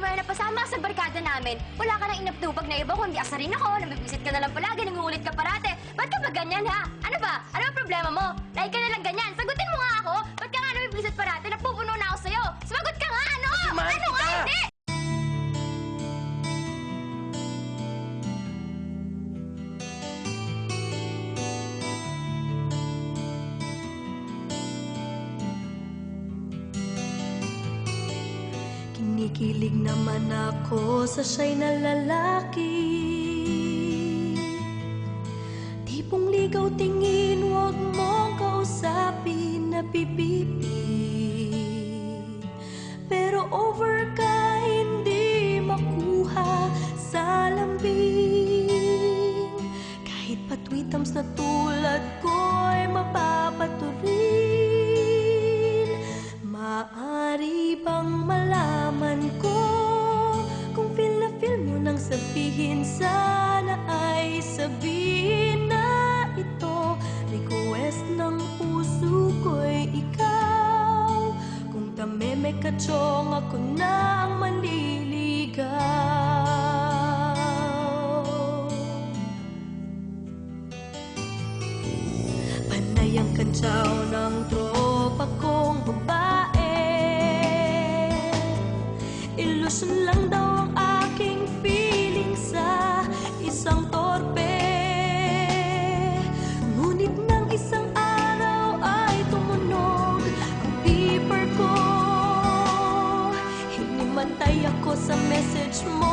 mo na napasama ka sa barkada namin. Wala ka nang inaptubag na iba, kundi asarin ako, nabibwisit ka na lang palagi, nangungulit ka parate. Ba't ka ba ganyan, ha? Ano ba? Ano ang problema mo? Lagi ka na lang ganyan. Sagutin mo nga ako. Ba't ka nga nabibwisit parate? Napupuno na ako sa'yo. Sumagot ka nga, ano? Ano nga, hindi? Kinikilig naman ako sa siya'y na lalaki. Tipong ligaw tingin, huwag mong kausapin, napipipi. Pero over ka, hindi makuha sa lambing. Kahit patwitams na tulad ko'y mapapaturin. Maaari bang malaman ko kung feel na feel mo nang sabihin? Sana ay sabihin na ito. Request ng puso ko'y ikaw. Kung tameme ka chong, ako na ang manliligaw. Panay ang kantsaw ng tropa kong babae. Ilusyon lang daw ang aking feeling sa isang torpe. Ngunit ng isang araw ay tumunog ang beeper ko. Hinimantay ako sa message mo.